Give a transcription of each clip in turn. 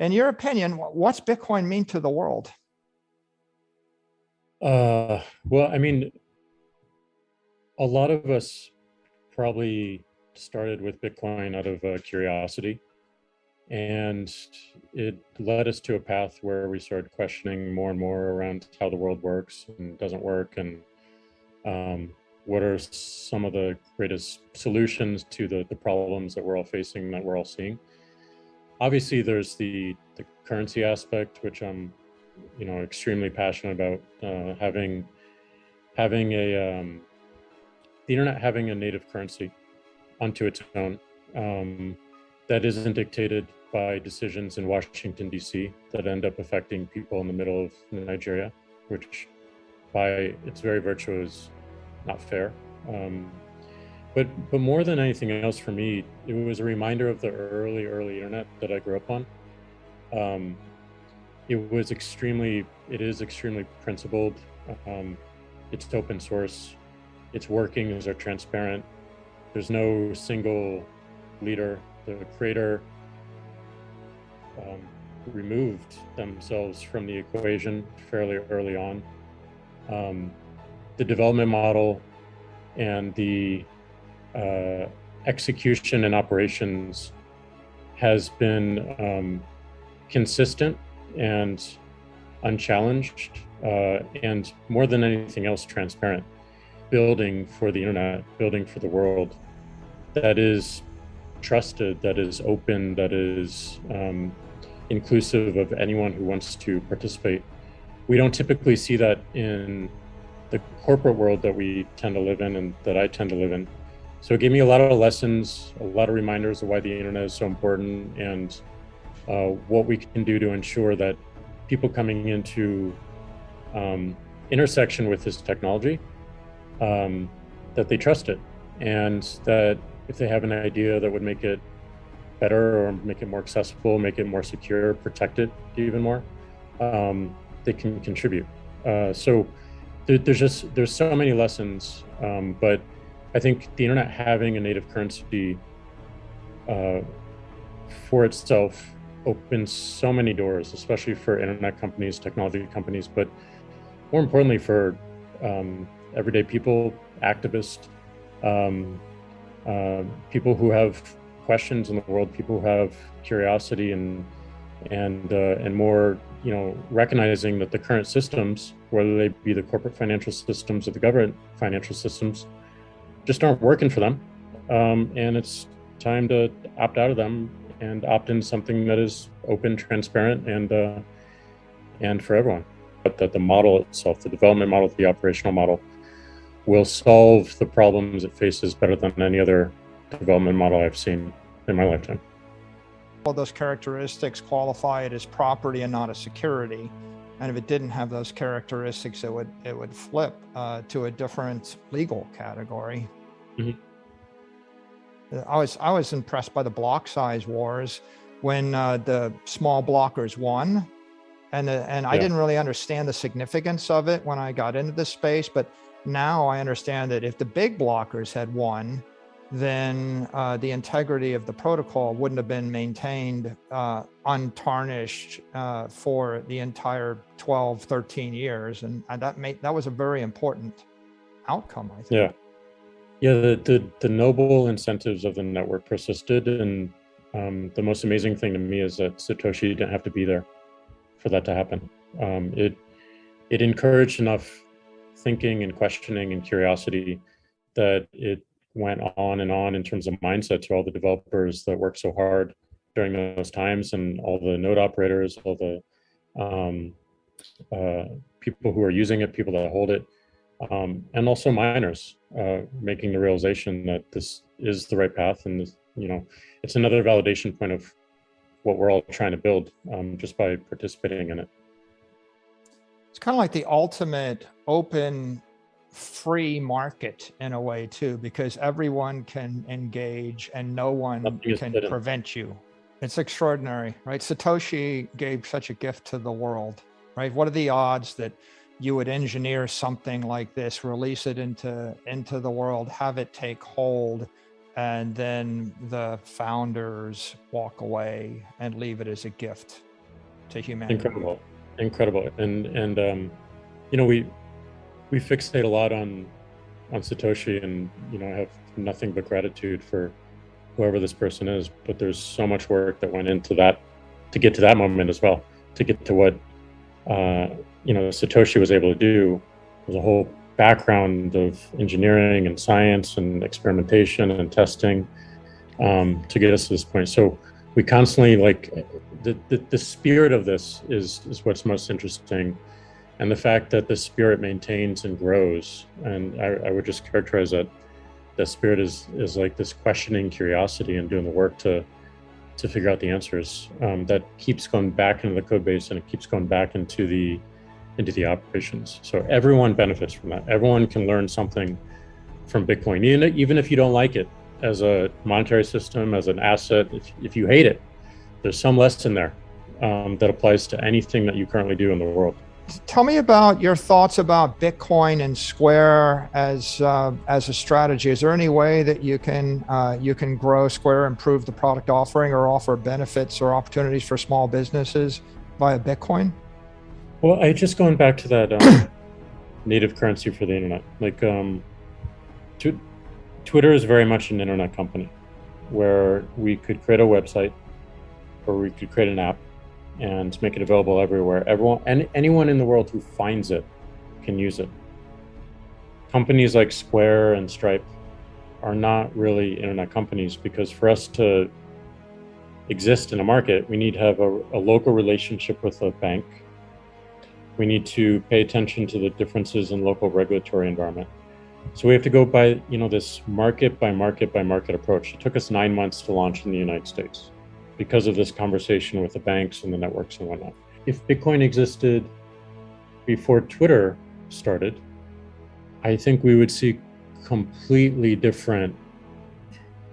In your opinion, what's Bitcoin mean to the world? Well, I mean, a lot of us probably started with Bitcoin out of curiosity, and it led us to a path where we started questioning more and more around how the world works and doesn't work, and what are some of the greatest solutions to the problems that we're all facing, that we're all seeing. Obviously, there's the currency aspect, which I'm, extremely passionate about. Having a the internet having a native currency unto its own, that isn't dictated by decisions in Washington, D.C. that end up affecting people in the middle of Nigeria, which by its very virtue is not fair. But more than anything else, for me, it was a reminder of the early internet that I grew up on. It is extremely principled. It's open source. Its workings are transparent. There's no single leader. The creator removed themselves from the equation fairly early on. The development model and the execution and operations has been consistent and unchallenged, and more than anything else, transparent. Building for the internet, building for the world that is trusted, that is open, that is inclusive of anyone who wants to participate. We don't typically see that in the corporate world that we tend to live in and that I tend to live in. So it gave me a lot of lessons, a lot of reminders of why the internet is so important, and what we can do to ensure that people coming into intersection with this technology, that they trust it, and that if they have an idea that would make it better or make it more accessible, make it more secure, protect it even more, they can contribute. So there's so many lessons, but I think the internet having a native currency for itself opens so many doors, especially for internet companies, technology companies, but more importantly for everyday people, activists, people who have questions in the world, people who have curiosity, and more, recognizing that the current systems, whether they be the corporate financial systems or the government financial systems, just aren't working for them, and it's time to opt out of them and opt into something that is open, transparent, and for everyone. But that the model itself, the development model, the operational model, will solve the problems it faces better than any other development model I've seen in my lifetime. All those characteristics qualify it as property and not a security. And if it didn't have those characteristics, it would flip to a different legal category. Mm-hmm. I was impressed by the block size wars when the small blockers won. And I didn't really understand the significance of it when I got into this space, but now I understand that if the big blockers had won, then the integrity of the protocol wouldn't have been maintained untarnished for the entire 12, 13 years. And that was a very important outcome, I think. Yeah, the noble incentives of the network persisted. And the most amazing thing to me is that Satoshi didn't have to be there for that to happen. It encouraged enough thinking and questioning and curiosity that it went on and on in terms of mindset to all the developers that worked so hard during those times, and all the node operators, all the people who are using it, people that hold it, and also miners, making the realization that this is the right path, and this, it's another validation point of what we're all trying to build, just by participating in it. It's kind of like the ultimate open, free market in a way too, because everyone can engage and no one can prevent you. It's extraordinary, right? Satoshi gave such a gift to the world, right? What are the odds that you would engineer something like this, release it into the world, have it take hold, and then the founders walk away and leave it as a gift? to humanity. Incredible. And we fixate a lot on Satoshi, and I have nothing but gratitude for whoever this person is, but there's so much work that went into that to get to that moment as well, to get to what Satoshi was able to do. There's a whole background of engineering and science and experimentation and testing to get us to this point. So we constantly, the spirit of this is what's most interesting, and the fact that the spirit maintains and grows. And I would just characterize that the spirit is like this questioning curiosity and doing the work to figure out the answers, that keeps going back into the code base, and it keeps going back into the operations. So everyone benefits from that. Everyone can learn something from Bitcoin, even if you don't like it as a monetary system, as an asset. If you hate it, there's some lesson there that applies to anything that you currently do in the world. Tell me about your thoughts about Bitcoin and Square as a strategy. Is there any way that you can grow Square, improve the product offering, or offer benefits or opportunities for small businesses via Bitcoin? Well, I just going back to that native currency for the internet. Twitter is very much an internet company, where we could create a website, or we could create an app and make it available everywhere. Anyone in the world who finds it can use it. Companies like Square and Stripe are not really internet companies, because for us to exist in a market, we need to have a local relationship with a bank. We need to pay attention to the differences in local regulatory environment. So we have to go by, this market by market by market approach. It took us 9 months to launch in the United States because of this conversation with the banks and the networks and whatnot. If Bitcoin existed before Twitter started, I think we would see completely different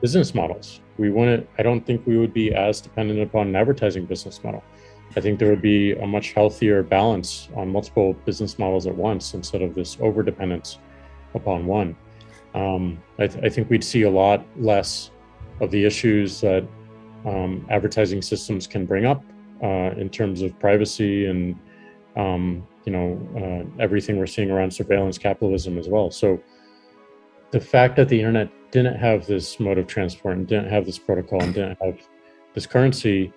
business models. I don't think we would be as dependent upon an advertising business model. I think there would be a much healthier balance on multiple business models at once, instead of this over-dependence upon one. I think we'd see a lot less of the issues that advertising systems can bring up in terms of privacy and everything we're seeing around surveillance capitalism as well. So the fact that the internet didn't have this mode of transport, and didn't have this protocol, and didn't have this currency,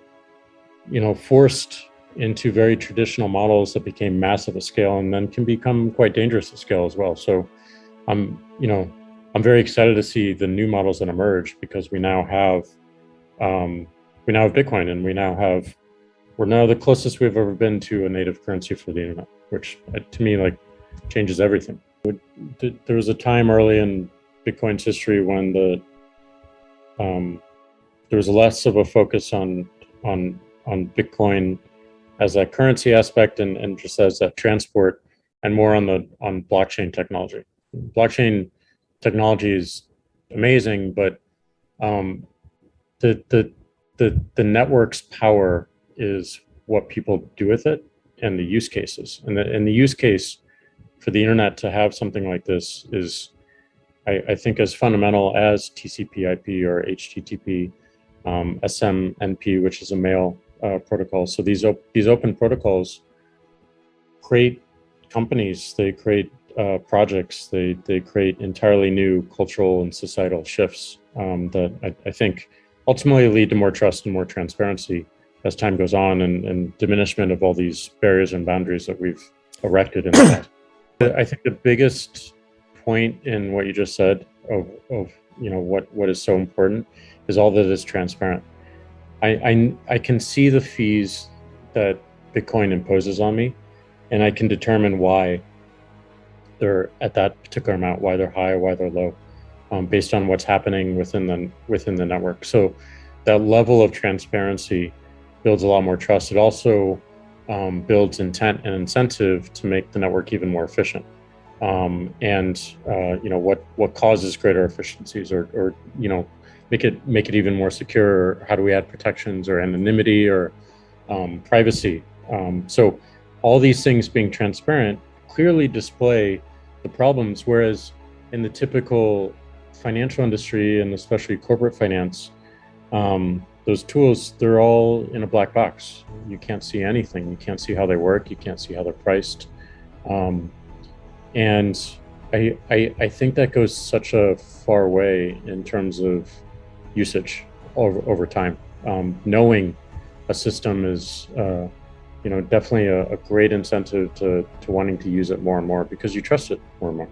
forced into very traditional models that became massive at scale, and then can become quite dangerous at scale as well. So I'm very excited to see the new models that emerge, because we now have Bitcoin, and we're now the closest we've ever been to a native currency for the internet, which to me changes everything. There was a time early in Bitcoin's history when there was less of a focus on Bitcoin as that currency aspect and just as that transport, and more on blockchain technology. Blockchain technology is amazing, but the network's power is what people do with it, and the use cases. And the use case for the internet to have something like this is, I think, as fundamental as TCP/IP or HTTP, SMNP, which is a mail protocol. So these open protocols create companies, they create projects, they create entirely new cultural and societal shifts that I think ultimately lead to more trust and more transparency as time goes on, and diminishment of all these barriers and boundaries that we've erected in the past. I think the biggest point in what you just said of what is so important is all that is transparent. I can see the fees that Bitcoin imposes on me, and I can determine why they're at that particular amount, why they're high, why they're low, based on what's happening within the network. So that level of transparency builds a lot more trust. It also builds intent and incentive to make the network even more efficient. What causes greater efficiencies, or make it even more secure? How do we add protections or anonymity or privacy? So all these things being transparent clearly display the problems, whereas in the typical financial industry, and especially corporate finance, those tools, they're all in a black box. You can't see anything. You can't see how they work. You can't see how they're priced. And I think that goes such a far way in terms of usage over time. Knowing a system is, definitely a great incentive to wanting to use it more and more because you trust it more and more.